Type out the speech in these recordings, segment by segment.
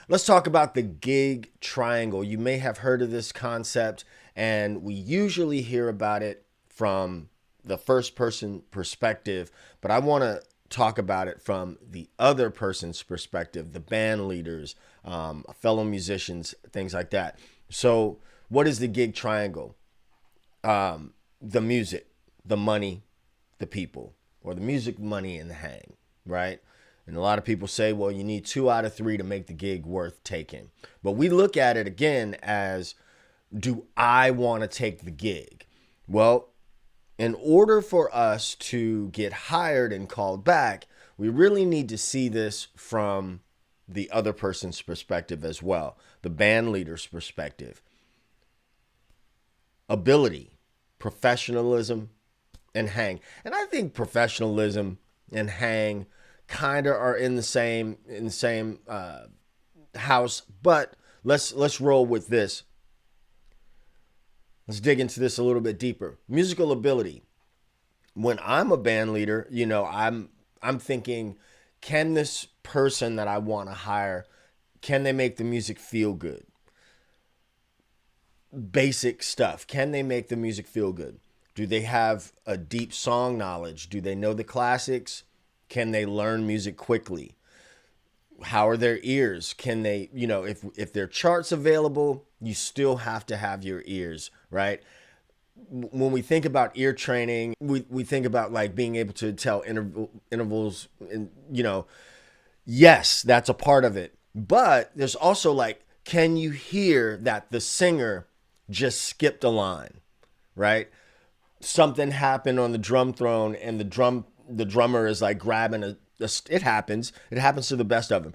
Let's talk about the gig triangle. You may have heard of this concept, and we usually hear about it from the first person perspective, but I want to talk about it from the other person's perspective, the band leaders, fellow musicians, things like that. So, what is the gig triangle? The music, the money, the people, or the music, money, and the hang, right? And a lot of people say, well, you need 2 out of 3 to make the gig worth taking. But we look at it again as, do I want to take the gig? Well, in order for us to get hired and called back, we really need to see this from the other person's perspective as well, the band leader's perspective. Ability, professionalism, and hang. And I think professionalism and hang kind of are in the same house, but let's roll with this. Let's dig into this a little bit deeper. Musical ability. When I'm a band leader, I'm thinking, can this person that I want to hire, can they make the music feel good? Basic stuff. Can they make the music feel good? Do they have a deep song knowledge? Do they know the classics? Can they learn music quickly? How are their ears? Can they, if there are charts available, you still have to have your ears, right? When we think about ear training, we think about like being able to tell intervals and, yes, that's a part of it. But there's also like, can you hear that the singer just skipped a line, right? Something happened on the drum throne and the drummer is like grabbing it happens to the best of them.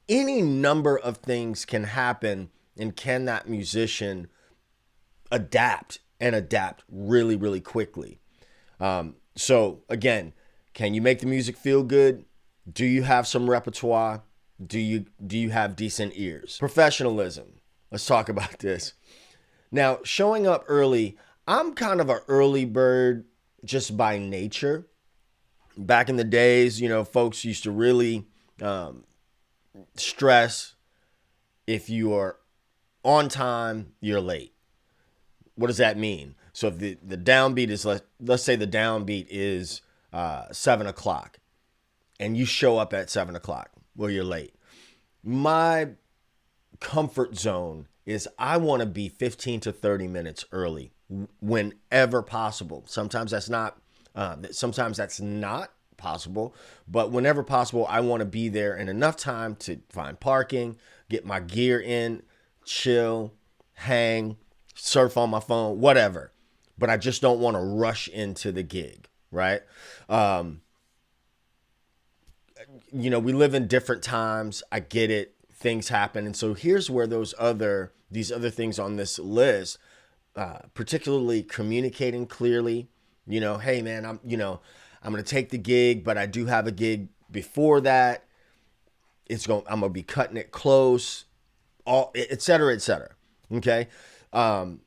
Any number of things can happen, and can that musician adapt really, really quickly? So again, can you make the music feel good? Do you have some repertoire? Do you have decent ears? Professionalism. Let's talk about this. Now, showing up early, I'm kind of an early bird just by nature. Back in the days, folks used to really stress if you are on time, you're late. What does that mean? So if the downbeat is, let's say the downbeat is 7 o'clock and you show up at 7 o'clock, well, you're late. My comfort zone is I want to be 15 to 30 minutes early whenever possible. Sometimes that's not possible, but whenever possible, I want to be there in enough time to find parking, get my gear in, chill, hang, surf on my phone, whatever. But I just don't want to rush into the gig, right? We live in different times. I get it. Things happen. And so here's where these other things on this list, particularly communicating clearly, hey man, I'm going to take the gig, but I do have a gig before that. I'm going to be cutting it close, et cetera, et cetera. Okay. Are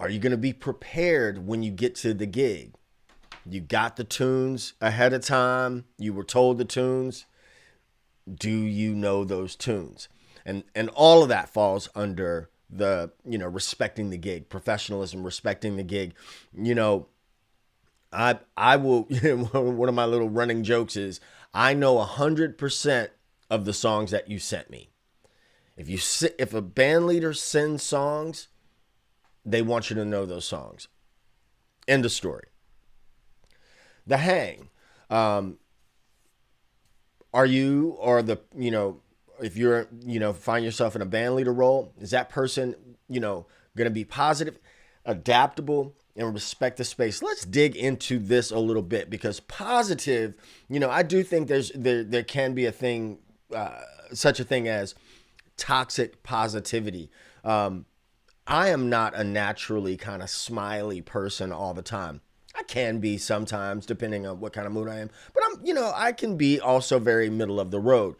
you going to be prepared when you get to the gig? You got the tunes ahead of time. You were told the tunes. Do you know those tunes? And all of that falls under the, respecting the gig, professionalism, respecting the gig. I will, one of my little running jokes is I know 100% of the songs that you sent me. If a band leader sends songs, they want you to know those songs. End of story. The hang. Are you, or if you're, find yourself in a band leader role, is that person, going to be positive, adaptable, and respect the space? Let's dig into this a little bit, because positive, I do think there can be a thing, such a thing as toxic positivity. I am not a naturally kind of smiley person all the time. I can be sometimes, depending on what kind of mood I am. But I can be also very middle of the road.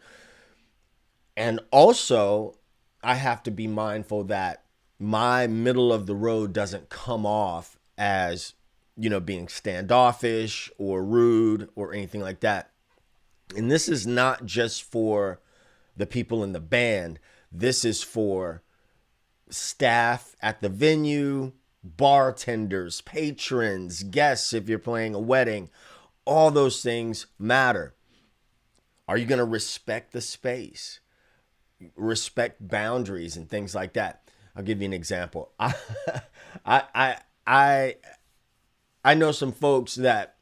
And also, I have to be mindful that my middle of the road doesn't come off as, being standoffish or rude or anything like that. And this is not just for the people in the band. This is for staff at the venue, bartenders, patrons, guests if you're playing a wedding. All those things matter. Are you going to respect the space? Respect boundaries and things like that. I'll give you an example. I know some folks that,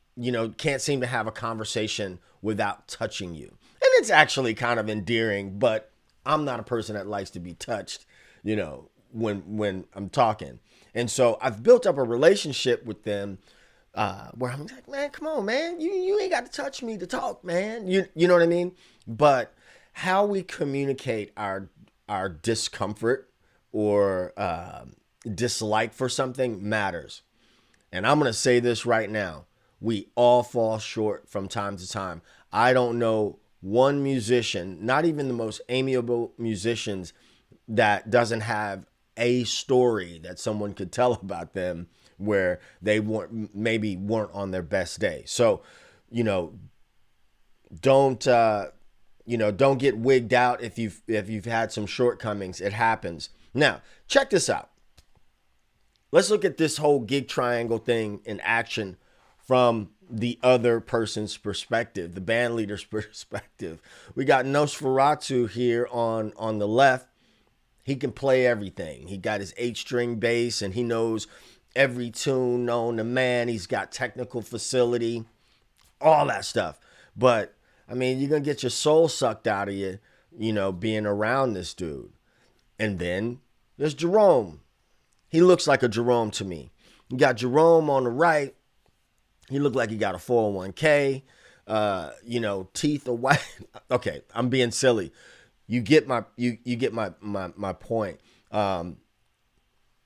can't seem to have a conversation without touching you. And it's actually kind of endearing, but I'm not a person that likes to be touched, when I'm talking. And so I've built up a relationship with them where I'm like, man, come on, man. You ain't got to touch me to talk, man. You know what I mean? But how we communicate our discomfort or dislike for something matters. And I'm going to say this right now. We all fall short from time to time. I don't know one musician, not even the most amiable musicians, that doesn't have a story that someone could tell about them where they weren't on their best day. So, don't get wigged out if you've had some shortcomings. It happens. Now, check this out. Let's look at this whole gig triangle thing in action from the other person's perspective, the band leader's perspective. We got Nosferatu here on the left. He can play everything. He got his 8-string bass and he knows every tune known to man. He's got technical facility, all that stuff. But I mean, you're going to get your soul sucked out of you, being around this dude. And then there's Jerome. He looks like a Jerome to me. You got Jerome on the right. He looked like he got a 401k. Teeth are white. Okay, I'm being silly. You get my point.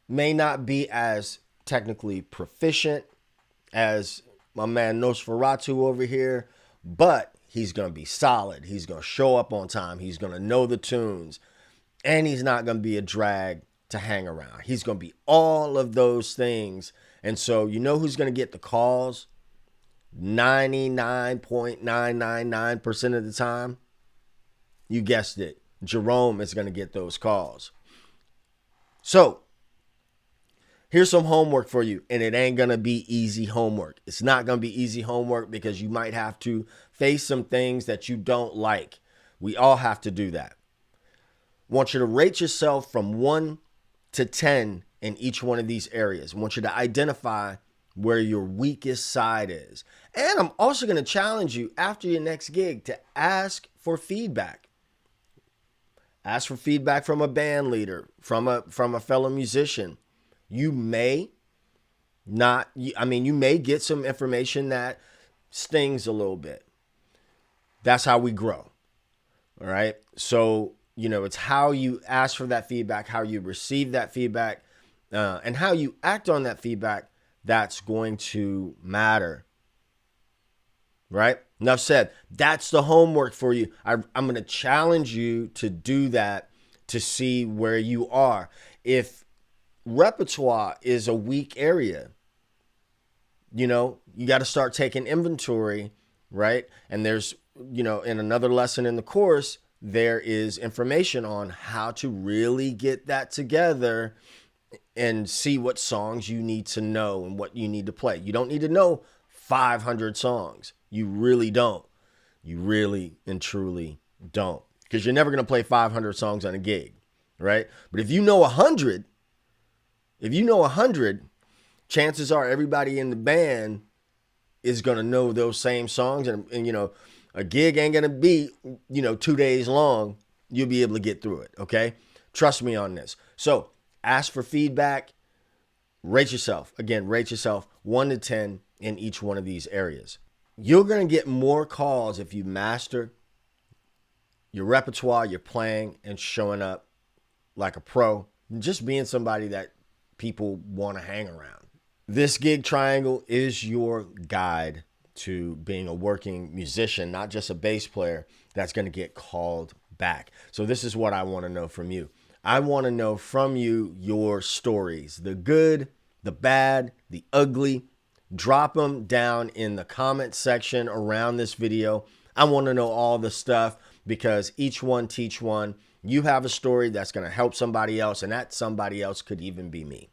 May not be as technically proficient as my man Nosferatu over here, but he's going to be solid. He's going to show up on time. He's going to know the tunes, and he's not going to be a drag to hang around. He's going to be all of those things. And so who's going to get the calls 99.999% of the time? You guessed it. Jerome is going to get those calls. So here's some homework for you, and it ain't going to be easy homework. It's not going to be easy homework because you might have to face some things that you don't like. We all have to do that. I want you to rate yourself from 1 to 10 in each one of these areas. I want you to identify where your weakest side is. And I'm also going to challenge you after your next gig to ask for feedback. Ask for feedback from a band leader, from a fellow musician. You may get some information that stings a little bit. That's how we grow. All right. So, it's how you ask for that feedback, how you receive that feedback, and how you act on that feedback that's going to matter. Right? Enough said. That's the homework for you. I'm going to challenge you to do that to see where you are. If repertoire is a weak area, you got to start taking inventory, right? And there's, in another lesson in the course, there is information on how to really get that together and see what songs you need to know and what you need to play. You don't need to know 500 songs. You really don't. You really and truly don't. Because you're never going to play 500 songs on a gig, right? But if you know 100, chances are everybody in the band is going to know those same songs. And a gig ain't going to be, 2 days long. You'll be able to get through it, okay? Trust me on this. So ask for feedback. Rate yourself. Again, rate yourself 1 to 10 in each one of these areas. You're going to get more calls if you master your repertoire, your playing, and showing up like a pro, just being somebody that people want to hang around. This gig triangle is your guide to being a working musician, not just a bass player that's going to get called back. So this is what I want to know from you. I want to know from you your stories, the good, the bad, the ugly. Drop them down in the comment section around this video. I want to know all the stuff. because each one teach one. You have a story that's going to help somebody else, and that somebody else could even be me.